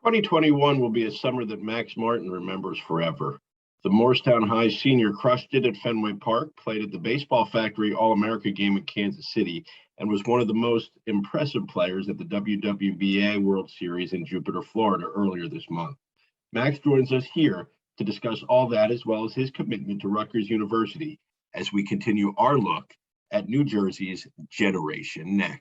2021 will be a summer that Max Martin remembers forever. The Moorestown High senior crushed it at Fenway Park, played at the Baseball Factory All-America game in Kansas City, and was one of the most impressive players at the WWBA World Series in Jupiter, Florida earlier this month. Max joins us here to discuss all that as well as his commitment to Rutgers University as we continue our look at New Jersey's Generation Next.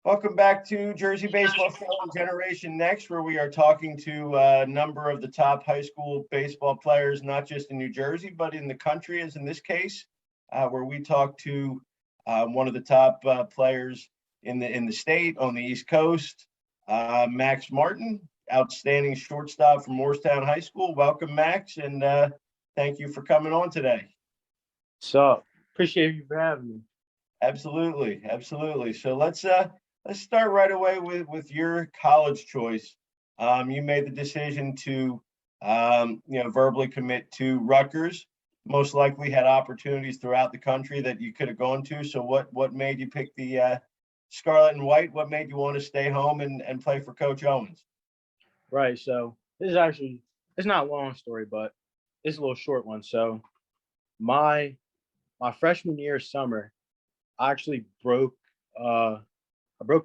Welcome back to Jersey Baseball Show Generation Next, where we are talking to a number of the top high school baseball players, not just in New Jersey, but in the country, as in this case, where we talk to one of the top players in the state on the East Coast, Max Martin, outstanding shortstop from Moorestown High School. Welcome, Max, and thank you for coming on today. So, appreciate you for having me. Absolutely. So let's start right away with your college choice. You made the decision to, verbally commit to Rutgers. Most likely had opportunities throughout the country that you could have gone to. So what made you pick the Scarlet and White? What made you want to stay home and play for Coach Owens? Right. So this is actually, it's not a long story, but it's a little short one. So my freshman year summer, I actually broke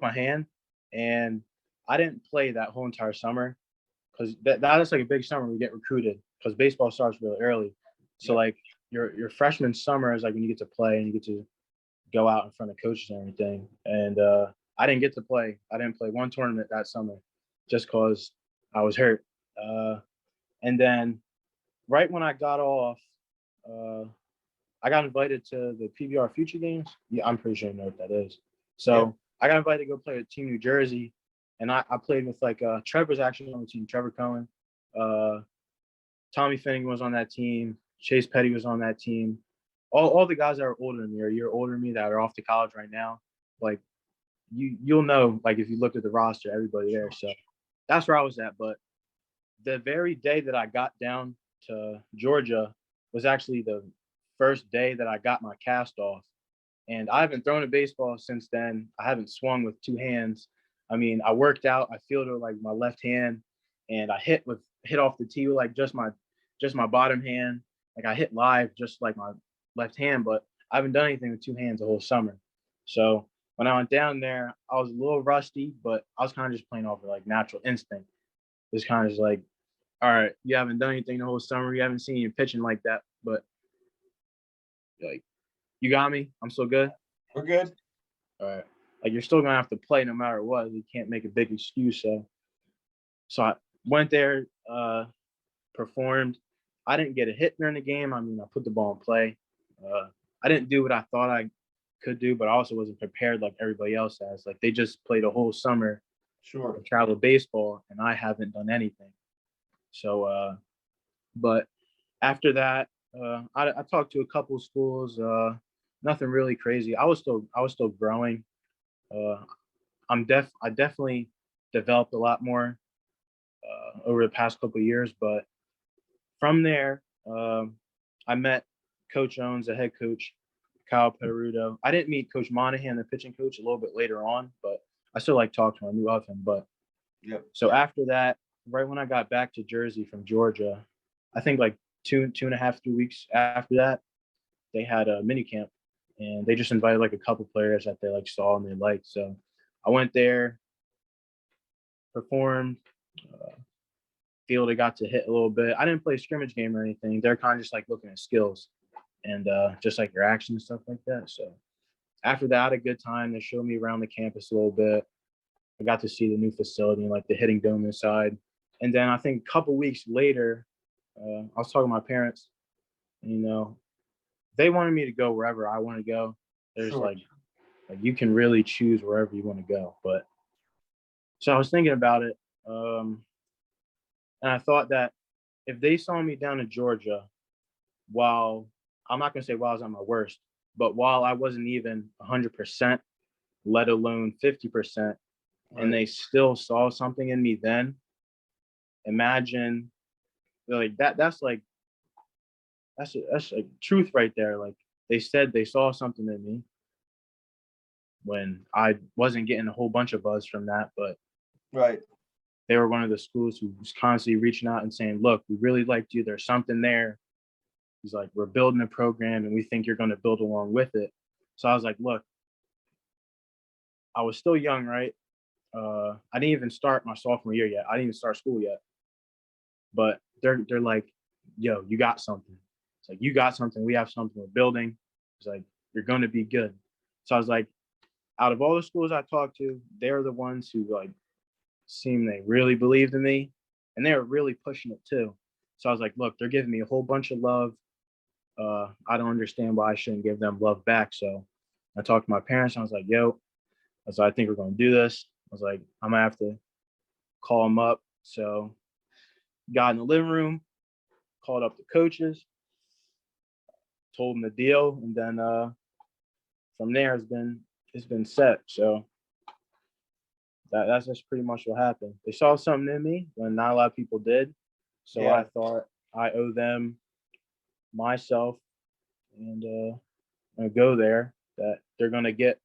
my hand, and I didn't play that whole entire summer because that is like a big summer we get recruited because baseball starts really early. So like your freshman summer is like when you get to play and you get to go out in front of coaches and everything. And I didn't get to play. I didn't play one tournament that summer just because I was hurt. And then right when I got off, I got invited to the PBR Future Games. Yeah, I'm pretty sure you know what that is. So I got invited to go play with Team New Jersey, and I played with Trevor's actually on the team. Trevor Cohen, Tommy Finnegan was on that team. Chase Petty was on that team. All the guys that are older than me, or a year older than me, that are off to college right now. Like you'll know, like if you look at the roster, everybody there. So that's where I was at. But the very day that I got down to Georgia was actually the first day that I got my cast off. And I haven't thrown a baseball since then. I haven't swung with two hands. I mean, I worked out, I fielded with like my left hand, and I hit off the tee with like just my bottom hand. Like I hit live just like my left hand, but I haven't done anything with two hands the whole summer. So when I went down there, I was a little rusty, but I was kind of just playing off of like natural instinct. It's kind of just like, all right, you haven't done anything the whole summer. You haven't seen you pitching like that, but like, you got me. I'm still good. We're good. All right. Like you're still gonna have to play no matter what. You can't make a big excuse. So I went there, performed. I didn't get a hit during the game. I mean, I put the ball in play. I didn't do what I thought I could do, but I also wasn't prepared like everybody else has. Like they just played a whole summer of travel baseball, and I haven't done anything. So, but after that, I talked to a couple of schools. Nothing really crazy. I was still growing. I definitely developed a lot more over the past couple of years. But from there, I met Coach Owens, the head coach, Kyle Peteruto. I didn't meet Coach Monahan, the pitching coach, a little bit later on, but I still like talking to him. I knew of him. But so after that, right when I got back to Jersey from Georgia, I think like 2.5, 3 weeks after that, they had a mini camp, and they just invited like a couple players that they like saw and they liked. So I went there, performed, field. I got to hit a little bit. I didn't play a scrimmage game or anything. They're kind of just like looking at skills and just like your action and stuff like that. So after that, I had a good time. They showed me around the campus a little bit. I got to see the new facility and like the hitting dome inside. And then I think a couple weeks later, I was talking to my parents, and, they wanted me to go wherever I want to go. There's like you can really choose wherever you want to go. But so I was thinking about it. And I thought that if they saw me down in Georgia, while I'm not going to say while I was at my worst, but while I wasn't even 100%, let alone 50%, and they still saw something in me then, imagine like that's like that's a truth right there. Like they said they saw something in me when I wasn't getting a whole bunch of buzz from that, but Right. they were one of the schools who was constantly reaching out and saying, look, we really liked you. There's something there. He's like, we're building a program and we think you're going to build along with it. So I was like, look, I was still young, right? I didn't even start my sophomore year yet. I didn't even start school yet. But they're like, yo, you got something. It's like, you got something. We have something we're building. It's like, you're going to be good. So I was like, out of all the schools I talked to, they're the ones who like seemed they really believed in me, and they were really pushing it too. So I was like, look, they're giving me a whole bunch of love. I don't understand why I shouldn't give them love back. So I talked to my parents. And I was like, yo, I was like, I think we're going to do this. I was like, I'm going to have to call them up. So got in the living room, called up the coaches, told them the deal, and then from there it's been set. So that's just pretty much what happened. They saw something in me when not a lot of people did. So Yeah. I thought I owe them myself and go there, that they're going to get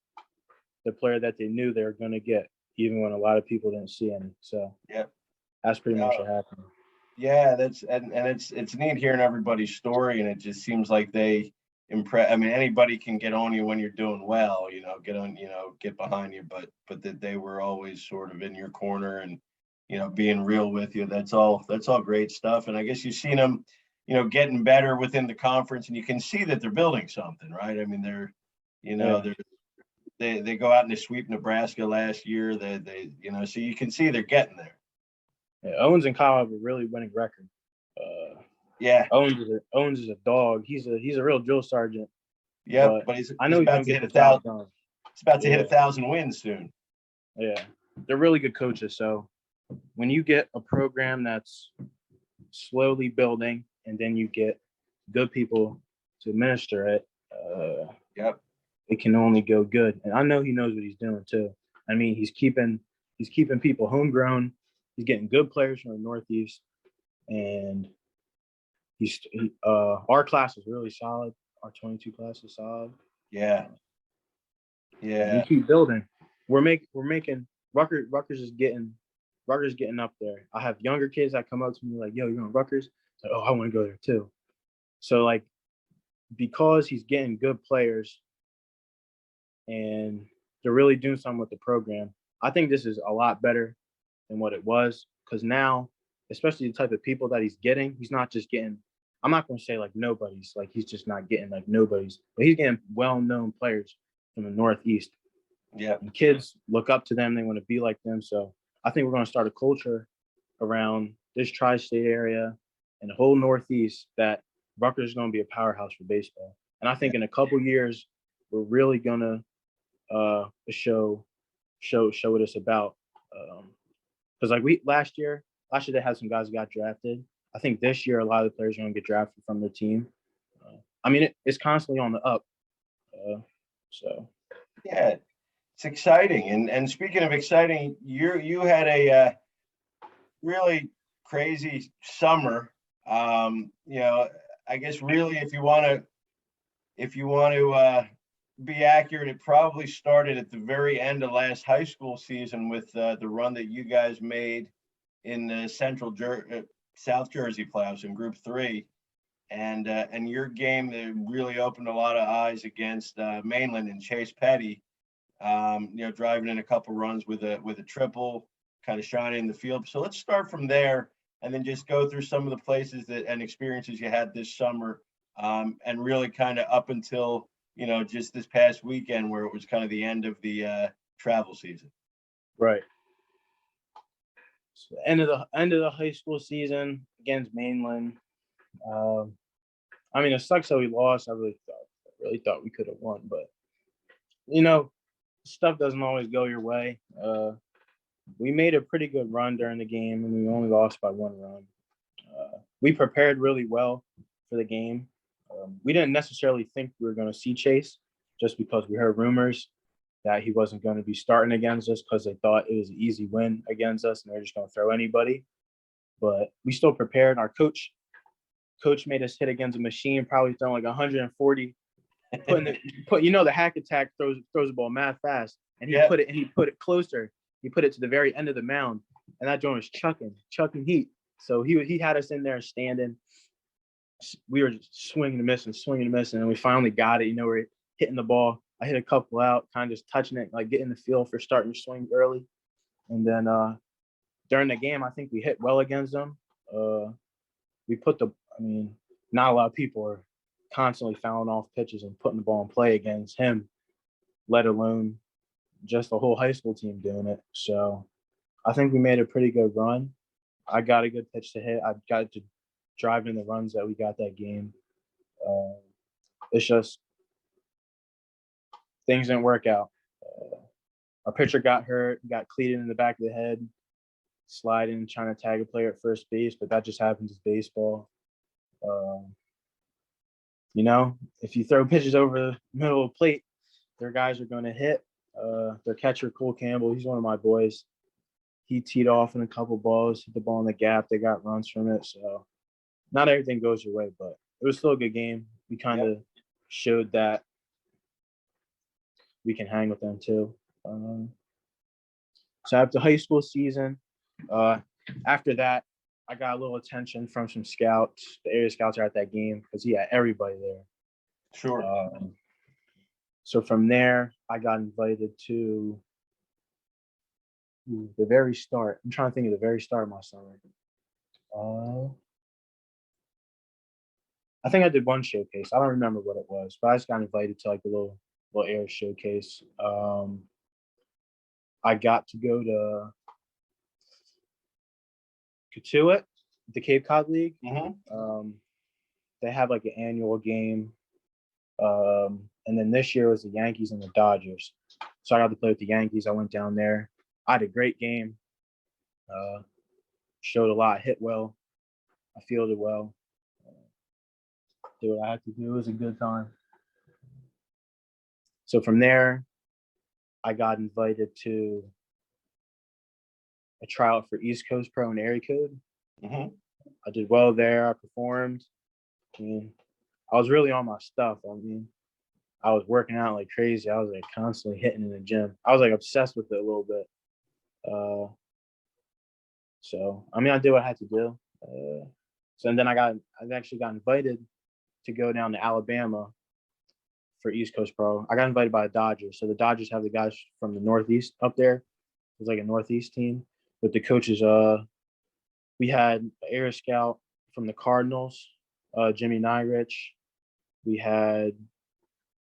the player that they knew they were going to get, even when a lot of people didn't see any. So Yep. that's pretty much what happened. Yeah, that's and it's neat hearing everybody's story, and it just seems like they impress. I mean, anybody can get on you when you're doing well, get behind you, but that they were always sort of in your corner and being real with you. That's all great stuff. And I guess you've seen them, getting better within the conference, and you can see that they're building something, right? I mean, they're, they go out and they sweep Nebraska last year. So you can see they're getting there. Yeah, Owens and Kyle have a really winning record. Yeah. Owens is a dog. He's a real drill sergeant. Yeah, but I know he's about gonna to get hit the job done. It's about to hit 1,000 wins soon. Yeah, they're really good coaches. So when you get a program that's slowly building, and then you get good people to administer it, Yep, it can only go good. And I know he knows what he's doing too. I mean, he's keeping people homegrown. He's getting good players from the Northeast, and our class is really solid. Our 22 class is solid. Yeah. We keep building. We're making Rutgers is getting up there. I have younger kids that come up to me like, yo, you're on Rutgers? Like, oh, I want to go there too. So like, because he's getting good players and they're really doing something with the program, I think this is a lot better than what it was, because now, especially the type of people that he's getting, he's not just getting, I'm not going to say like nobody's, like he's just not getting like nobody's, but he's getting well-known players from the Northeast. Yeah. And kids look up to them. They want to be like them. So I think we're going to start a culture around this tri-state area and the whole Northeast that Rutgers is going to be a powerhouse for baseball. And I think in a couple years, we're really going to show what it's about. Because like last year they had some guys who got drafted. I think this year a lot of the players are going to get drafted from their team. I mean, it's constantly on the up. So yeah, it's exciting. And speaking of exciting, you had a really crazy summer. I guess really if you want to be accurate, it probably started at the very end of last high school season with the run that you guys made in the South Jersey playoffs in Group 3, and your game that really opened a lot of eyes against Mainland and Chase Petty. Driving in a couple runs with a triple, kind of shining in the field. So let's start from there, and then just go through some of the places and experiences you had this summer, and really kind of up until just this past weekend where it was kind of the end of the travel season. Right. So end of the high school season against Mainland. I mean, it sucks that we lost. I really thought we could have won, but stuff doesn't always go your way. We made a pretty good run during the game, and we only lost by 1 run. We prepared really well for the game. We didn't necessarily think we were going to see Chase, just because we heard rumors that he wasn't going to be starting against us because they thought it was an easy win against us and they're just going to throw anybody. But we still prepared. Our coach Coach made us hit against a machine, probably throwing like 140. The hack attack throws the ball mad fast, and he put it closer. He put it to the very end of the mound, and that joint was chucking heat. So he had us in there standing. We were just swinging and missing, and we finally got it. We're hitting the ball. I hit a couple out, kind of just touching it, like getting the feel for starting to swing early. And then during the game, I think we hit well against them. Not a lot of people are constantly fouling off pitches and putting the ball in play against him, let alone just the whole high school team doing it. So I think we made a pretty good run. I got a good pitch to hit. I got to drive in the runs that we got that game. It's just things didn't work out. Our pitcher got hurt, got cleated in the back of the head, sliding, trying to tag a player at first base, but that just happens with baseball. If you throw pitches over the middle of the plate, their guys are going to hit. Their catcher, Cole Campbell, he's one of my boys. He teed off in a couple balls, hit the ball in the gap. They got runs from it. So not everything goes your way, but it was still a good game. We kind of showed that we can hang with them too. So after high school season, after that, I got a little attention from some scouts. The area scouts are at that game because he had everybody there. Sure. So from there, I got invited to the very start. I'm trying to think of the very start of my summer. I think I did one showcase. I don't remember what it was, but I just got invited to like a little air showcase. I got to go to Katuitt, the Cape Cod League. Mm-hmm. They have like an annual game. And then this year was the Yankees and the Dodgers. So I got to play with the Yankees. I went down there. I had a great game. Showed a lot, hit well. I fielded well. Did what I had to do. It was a good time. So from there, I got invited to a tryout for East Coast Pro and Area Code. Mm-hmm. I did well there. I performed. I was really on my stuff. I was working out like crazy. I was like constantly hitting in the gym. I was like obsessed with it a little bit. I did what I had to do. And then I actually got invited to go down to Alabama for East Coast Pro. I got invited by the Dodgers. So the Dodgers have the guys from the Northeast up there. It's like a Northeast team. But the coaches, we had an area scout from the Cardinals, Jimmy Nyrich. We had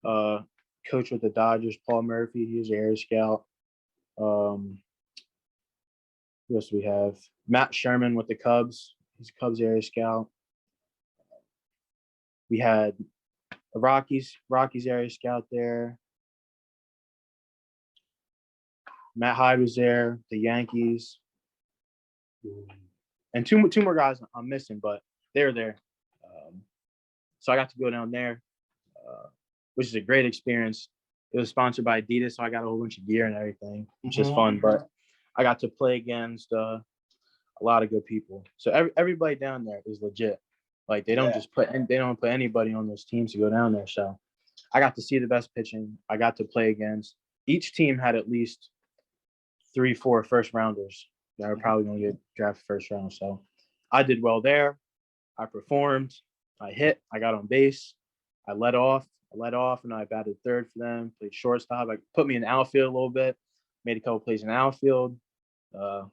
coach with the Dodgers, Paul Murphy. He was an area scout. Who else do we have? Matt Sherman with the Cubs. He's a Cubs area scout. We had a Rockies area scout there. Matt Hyde was there, the Yankees. And two more guys I'm missing, but they were there. So I got to go down there, which is a great experience. It was sponsored by Adidas, so I got a whole bunch of gear and everything, which is fun. But I got to play against a lot of good people. So everybody down there is legit. Like they don't put anybody on those teams to go down there. So I got to see the best pitching. I got to play against. Each team had at least 3-4 first rounders that are probably going to get drafted first round. So I did well there. I performed. I hit. I got on base. I led off, and I batted third for them. Played shortstop. I put me in the outfield a little bit. Made a couple plays in the outfield. I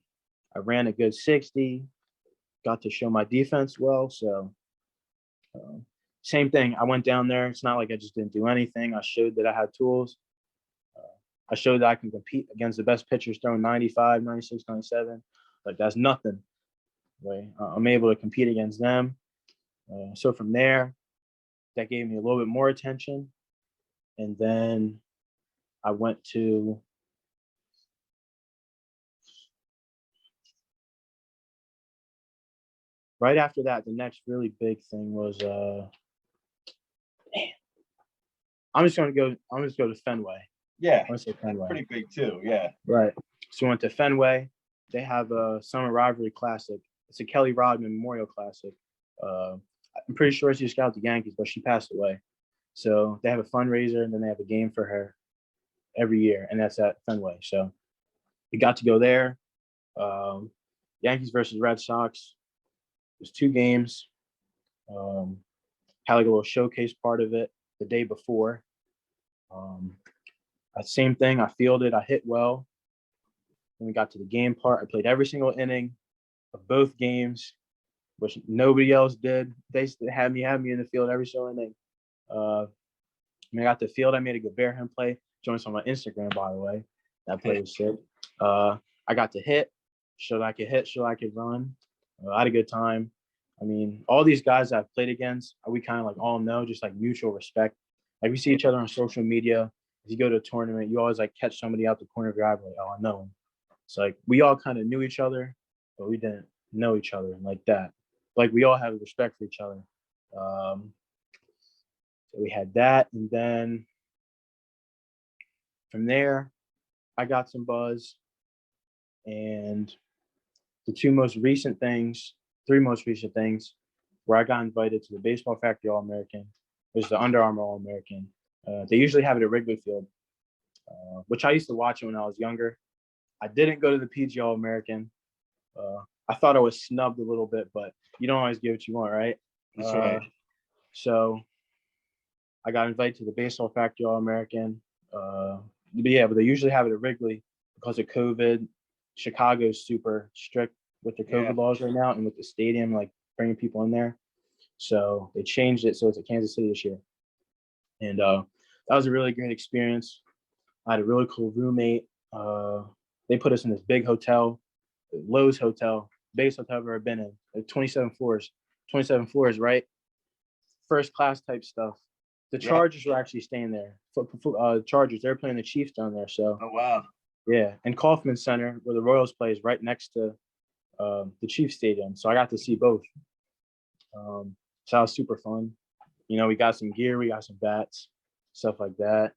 ran a good 60. Got to show my defense well. So same thing. I went down there. It's not like I just didn't do anything. I showed that I had tools. I showed that I can compete against the best pitchers throwing 95, 96, 97. Like that's nothing. Right? I'm able to compete against them. So from there, that gave me a little bit more attention. And then I went to right after that, the next really big thing was I'm just gonna go to Fenway. Yeah, I want to say Fenway. pretty big too. Yeah. Right. So we went to Fenway. They have a Summer Rivalry Classic. It's a Kelly Rodman Memorial Classic. I'm pretty sure she scouted the Yankees, but she passed away. So they have a fundraiser and then they have a game for her every year, and that's at Fenway. So we got to go there. Yankees versus Red Sox. It was 2 games. Had like a little showcase part of it the day before. Same thing. I fielded. I hit well. When we got to the game part, I played every single inning of both games, which nobody else did. They had me in the field every single inning. When I got to the field, I made a good bare hand play. Join us on my Instagram, by the way. That play was sick. I got to hit. Showed I could hit. Showed I could run. I had a good time. I mean, all these guys I've played against, we kind of like all know, just like mutual respect. Like we see each other on social media. If you go to a tournament, you always like catch somebody out the corner of your eye, like, oh, I know him. It's like we all kind of knew each other, but we didn't know each other like that. Like we all have respect for each other. So we had that, and then from there, I got some buzz, and the 3 most recent things, where I got invited to the Baseball Factory All-American, was the Under Armour All-American. They usually have it at Wrigley Field, which I used to watch it when I was younger. I didn't go to the PG All-American. I thought I was snubbed a little bit, but you don't always get what you want, right? That's right. So I got invited to the Baseball Factory All-American. But they usually have it at Wrigley because of COVID. Chicago's super strict with their COVID laws right now, and with the stadium, like bringing people in there. So they changed it, so it's at Kansas City this year. And that was a really great experience. I had a really cool roommate. They put us in this big hotel, Lowe's Hotel, biggest hotel I've ever been in. Like 27 floors, right? First class type stuff. The Chargers were actually staying there. Chargers, they're playing the Chiefs down there. So, Oh, wow. Yeah, and Kauffman Center, where the Royals play, is right next to the Chiefs Stadium. So I got to see both. So that was super fun. You know, we got some gear, we got some bats, stuff like that.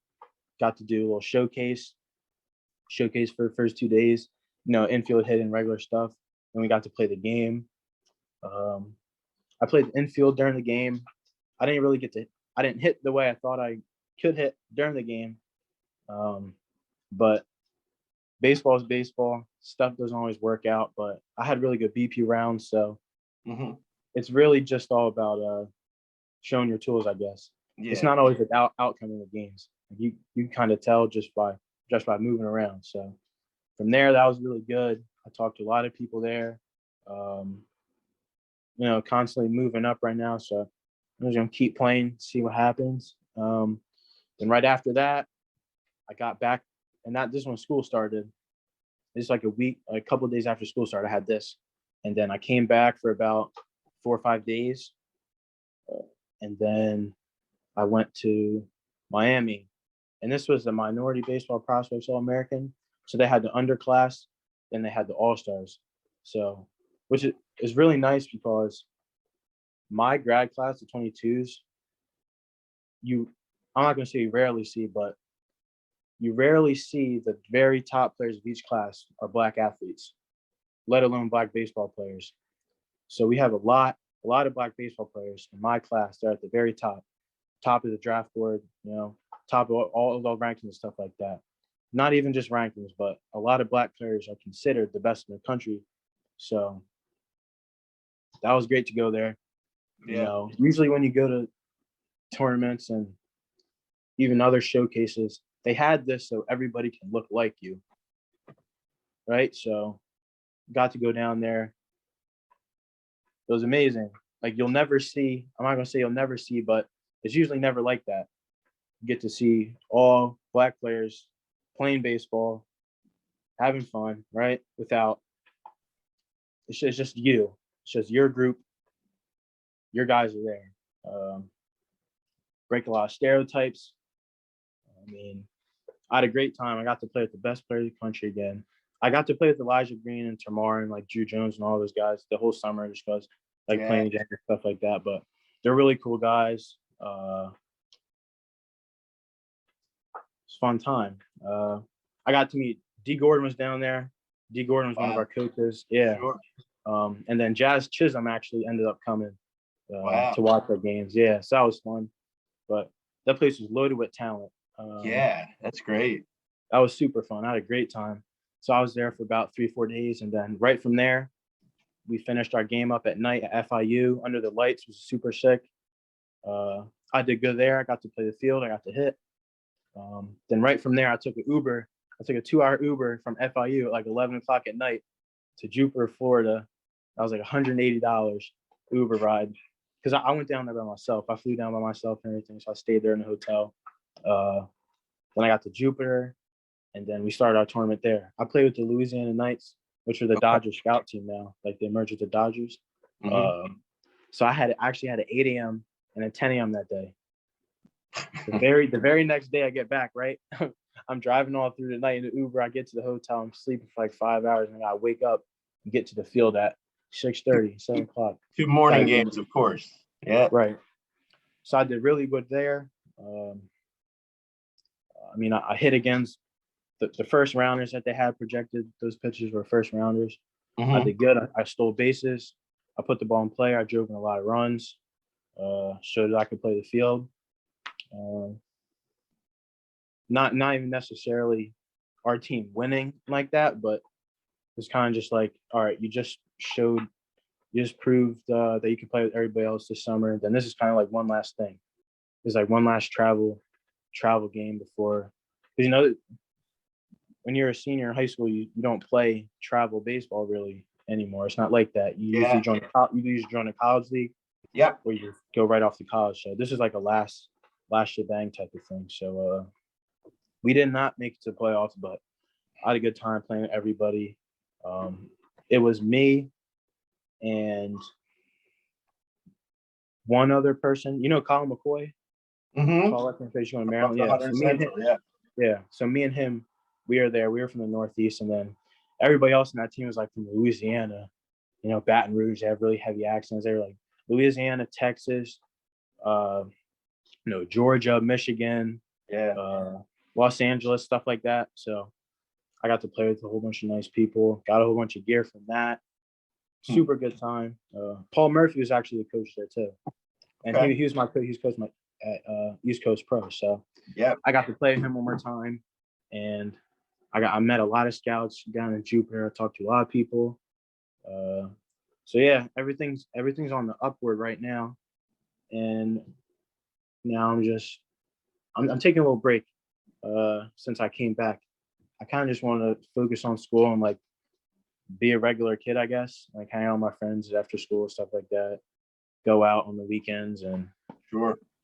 Got to do a little showcase for the first 2 days. You know, infield hitting, regular stuff. Then we got to play the game. I played infield during the game. I didn't hit the way I thought I could hit during the game. But baseball is baseball. Stuff doesn't always work out, but I had really good BP rounds. So it's really just all about showing your tools, I guess. Yeah. It's not always the outcome in the games. You kind of tell just by moving around. So from there, that was really good. I talked to a lot of people there. You know, constantly moving up right now. So I'm just gonna keep playing, see what happens. Then right after that, I got back, and this is when school started. It's like a couple of days after school started, I had this. And then I came back for about 4 or 5 days. And then I went to Miami. And this was the Minority Baseball Prospects All-American. So they had the underclass, then they had the All-Stars. So, which is really nice because my grad class, the 22s, I'm not going to say you rarely see, but you rarely see the very top players of each class are Black athletes, let alone Black baseball players. So we have a lot of Black baseball players in my class. They're at the very top of the draft board, you know, top of all of the rankings and stuff like that. Not even just rankings, but a lot of Black players are considered the best in the country. So that was great to go there. You know, usually when you go to tournaments and even other showcases, they had this so everybody can look like you, right? So got to go down there. It was amazing. Like I'm not gonna say you'll never see, but it's usually never like that. You get to see all Black players playing baseball, having fun, right? It's just you. It's just your group. Your guys are there. Break a lot of stereotypes. I mean, I had a great time. I got to play with the best players in the country again. I got to play with Elijah Green and Tamar and like Drew Jones and all those guys the whole summer just because playing against and stuff like that. But they're really cool guys. It's a fun time. I got to meet D. Gordon was down there. D. Gordon was one of our coaches. Yeah. Sure. And then Jazz Chisholm actually ended up coming. Wow. to watch our games. Yeah, so that was fun. But that place was loaded with talent. Yeah, that's great. That was super fun. I had a great time. So I was there for about 3-4 days, and then right from there, we finished our game up at night at FIU under the lights. It was super sick. I did good there. I got to play the field. I got to hit. Then right from there, I took an Uber. I took a 2-hour Uber from FIU at like 11 o'clock at night to Jupiter, Florida. That was like $180 Uber ride because I went down there by myself. I flew down by myself and everything, so I stayed there in the hotel. Then I got to Jupiter, and then we started our tournament there. I played with the Louisiana Knights, which are the Dodgers scout team now. Like they merged with the Dodgers. So I actually had an 8 a.m. and a 10 a.m. that day. The very next day I get back, right? I'm driving all through the night in the Uber. I get to the hotel. I'm sleeping for like 5 hours, and I gotta wake up and get to the field at 6:30, 7 o'clock. 2 morning games, of course. Yeah. Right. So I did really good there. I mean, I hit against the first rounders that they had projected. Those pitchers were first rounders. I did good. I stole bases. I put the ball in play. I drove in a lot of runs. Showed that I could play the field. Not even necessarily our team winning like that, but it's kind of just like, all right, you just proved that you can play with everybody else this summer. Then this is kind of like one last thing. It's like one last travel game before, because you know, when you're a senior in high school, you don't play travel baseball really anymore. It's not like that. You usually join a college league. Yep. Where you go right off to college. So this is like a last shebang type of thing. So we did not make it to the playoffs, but I had a good time playing with everybody. It was me and one other person. You know Colin McCoy? Tall left-hand face going to Maryland. Yeah. So me and him, yeah. So me and him, we are there. We were from the Northeast, and then everybody else in that team was like from Louisiana. You know, Baton Rouge. They have really heavy accents. They were like Louisiana, Texas, Georgia, Michigan, Los Angeles, stuff like that. So I got to play with a whole bunch of nice people. Got a whole bunch of gear from that. Super good time. Paul Murphy was actually the coach there too, and he was my coach. He was coach at East Coast Pro. So I got to play with him one more time, and I met a lot of scouts down in Jupiter. I talked to a lot of people. So yeah, everything's on the upward right now, and now I'm taking a little break since I came back. I kind of just want to focus on school and like be a regular kid, I guess. Like hang out with my friends after school, stuff like that. Go out on the weekends and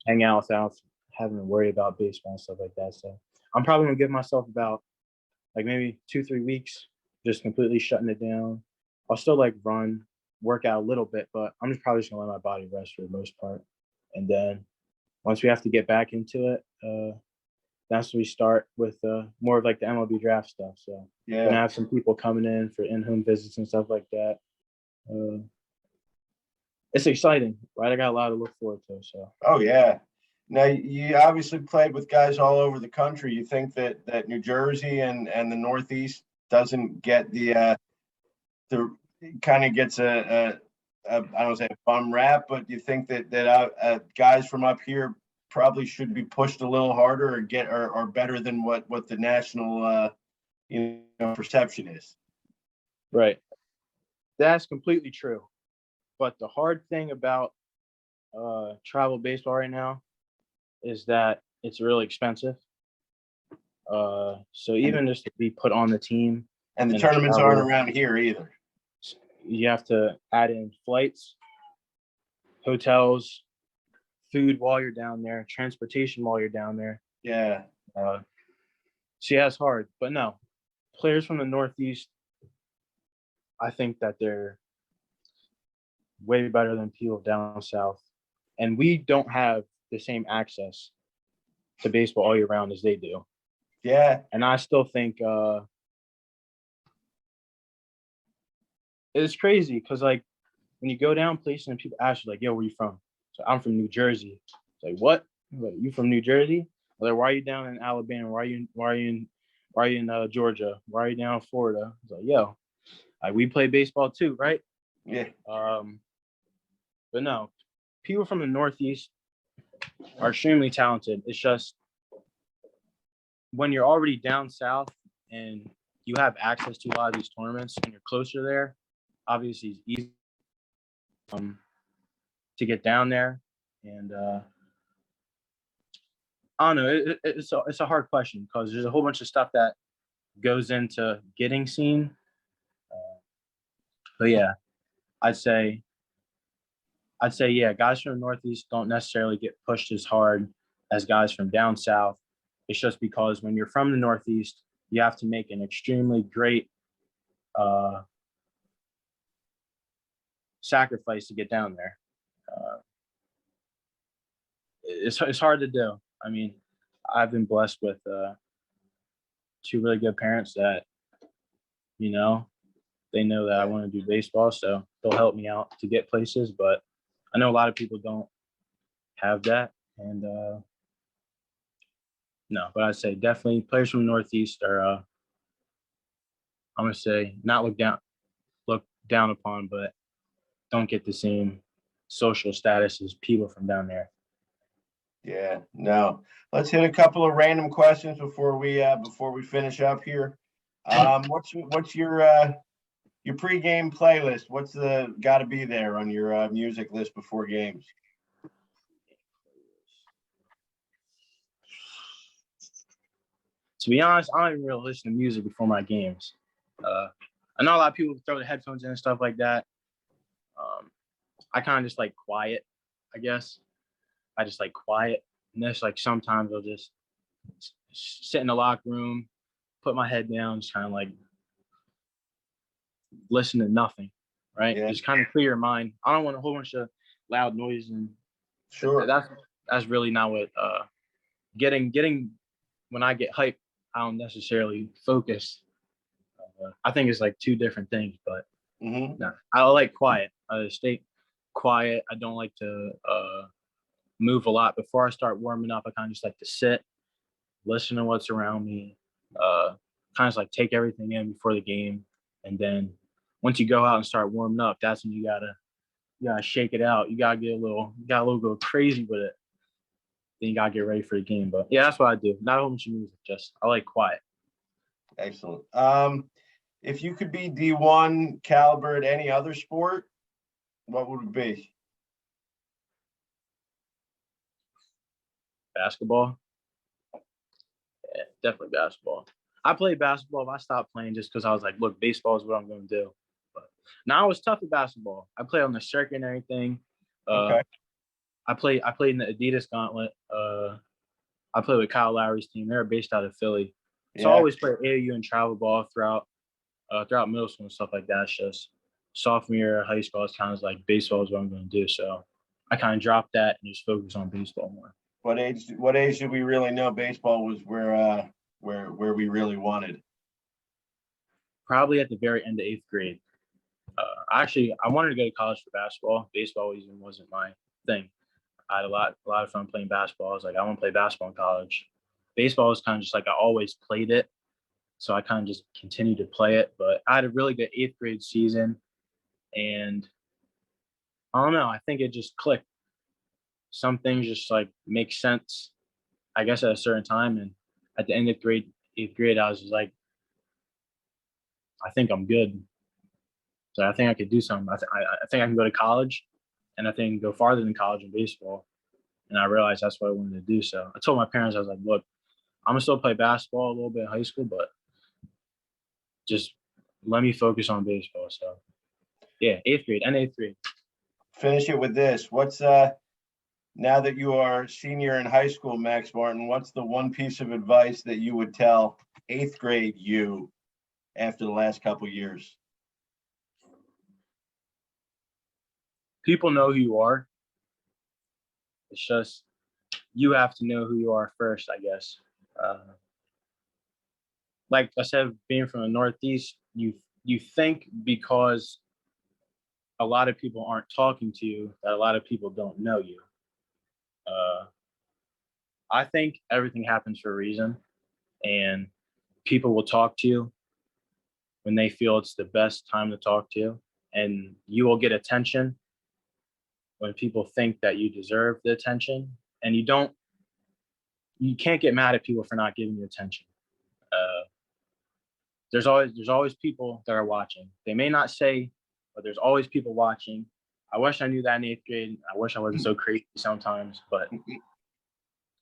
hang out without having to worry about baseball and stuff like that. So I'm probably gonna give myself about like maybe 2-3 weeks, just completely shutting it down. I'll still like run, work out a little bit, but I'm just probably just gonna let my body rest for the most part. And then once we have to get back into it, that's when we start with more of like the MLB draft stuff. So gonna have some people coming in for in-home visits and stuff like that. It's exciting, right? I got a lot to look forward to. So. Oh yeah. Now you obviously played with guys all over the country. You think that New Jersey and the Northeast doesn't get the kind of gets a I don't say a bum rap, but you think that guys from up here probably should be pushed a little harder or better than what the national perception is. Right. That's completely true. But the hard thing about travel baseball right now is that it's really expensive. So even just to be put on the team. And the tournaments aren't around here either. You have to add in flights, hotels, food while you're down there, transportation while you're down there. Yeah. So yeah, it's hard. But no, players from the Northeast, I think that they're way better than people down south. And we don't have the same access to baseball all year round as they do. Yeah. And I still think it's crazy because like when you go down places and people ask you like, yo, where you from? So I'm from New Jersey. It's like, what? Like, you from New Jersey? Like, why are you down in Alabama? Why are you in Georgia? Why are you down in Florida? It's like, yo, like we play baseball too, right? Yeah. But no, people from the Northeast are extremely talented. It's just when you're already down south and you have access to a lot of these tournaments and you're closer there, obviously it's easy to get down there. And I don't know. It's a hard question because there's a whole bunch of stuff that goes into getting seen. But yeah, I'd say yeah, guys from the Northeast don't necessarily get pushed as hard as guys from down south. It's just because when you're from the Northeast, you have to make an extremely great sacrifice to get down there. It's hard to do. I mean, I've been blessed with two really good parents that, you know, they know that I want to do baseball, so they'll help me out to get places. But I know a lot of people don't have that, and no. But I'd say definitely players from the Northeast are, I'm gonna say, not looked down upon, but don't get the same social status as people from down there. Yeah, no. Let's hit a couple of random questions before we finish up here. What's your pregame playlist? What's got to be there on your music list before games? To be honest, I don't even really listen to music before my games. I know a lot of people throw the headphones in and stuff like that. I kind of just like quiet, I guess. I just like quiet. And that's like sometimes I'll just sit in the locker room, put my head down, just kind of like listen to nothing, right? Yeah. Just kind of clear your mind. I don't want a whole bunch of loud noise, and Sure. That's really not what getting when I get hyped, I don't necessarily focus. I think it's like two different things, but no, I like quiet. I stay quiet. I don't like to move a lot. Before I start warming up, I kind of just like to sit, listen to what's around me, kind of just like take everything in before the game. And then once you go out and start warming up, that's when you gotta shake it out. You gotta go crazy with it. Then you gotta get ready for the game. But yeah, that's what I do. Not a whole bunch of music, just I like quiet. Excellent. If you could be D1 caliber at any other sport, what would it be? Basketball. Yeah, definitely basketball. I played basketball. But I stopped playing just because I was like, look, baseball is what I'm going to do. But now I was tough at basketball. I played on the circuit and everything. Okay. I played in the Adidas Gauntlet. I played with Kyle Lowry's team. They were based out of Philly. So I always played AAU and travel ball throughout middle school and stuff like that. It's just sophomore year of high school, it's kind of like baseball is what I'm going to do. So I kind of dropped that and just focus on baseball more. What age did we really know baseball was where we really wanted? Probably at the very end of 8th grade. I wanted to go to college for basketball. Baseball even wasn't my thing. I had a lot of fun playing basketball. I was like, I want to play basketball in college. Baseball was kind of just like I always played it. So I kind of just continued to play it. But I had a really good 8th grade season. And I don't know, I think it just clicked. Some things just like make sense, I guess, at a certain time. And at the end of 8th grade, I was just like, I think I'm good. So I think I could do something. I think I can go to college, and I think I can go farther than college in baseball. And I realized that's what I wanted to do. So I told my parents, I was like, look, I'm gonna still play basketball a little bit in high school, but just let me focus on baseball. So yeah, 8th grade and 8th grade. Finish it with this. What's now that you are senior in high school, Max Martin, what's the one piece of advice that you would tell 8th grade you after the last couple of years? People know who you are. It's just you have to know who you are first, I guess. Like I said, being from the Northeast, you think because a lot of people aren't talking to you that a lot of people don't know you. I think everything happens for a reason, and people will talk to you when they feel it's the best time to talk to you, and you will get attention when people think that you deserve the attention, and you can't get mad at people for not giving you attention. There's always people that are watching. They may not say, but there's always people watching. I wish I knew that in 8th grade. I wish I wasn't so crazy sometimes, but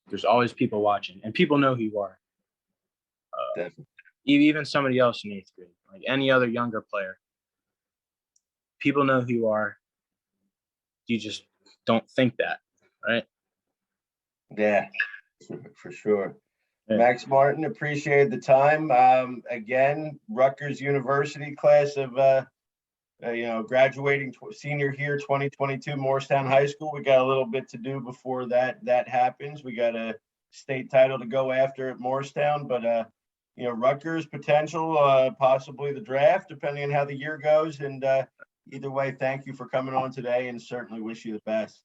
there's always people watching, and people know who you are. Definitely. Even somebody else in 8th grade, like any other younger player, people know who you are. You just don't think that, right? Yeah, for sure. Yeah. Max Martin, appreciate the time. Again, Rutgers University class of, graduating senior year 2022, Moorestown High School. We got a little bit to do before that happens. We got a state title to go after at Moorestown, but Rutgers potential, possibly the draft, depending on how the year goes. And either way, thank you for coming on today, and certainly wish you the best.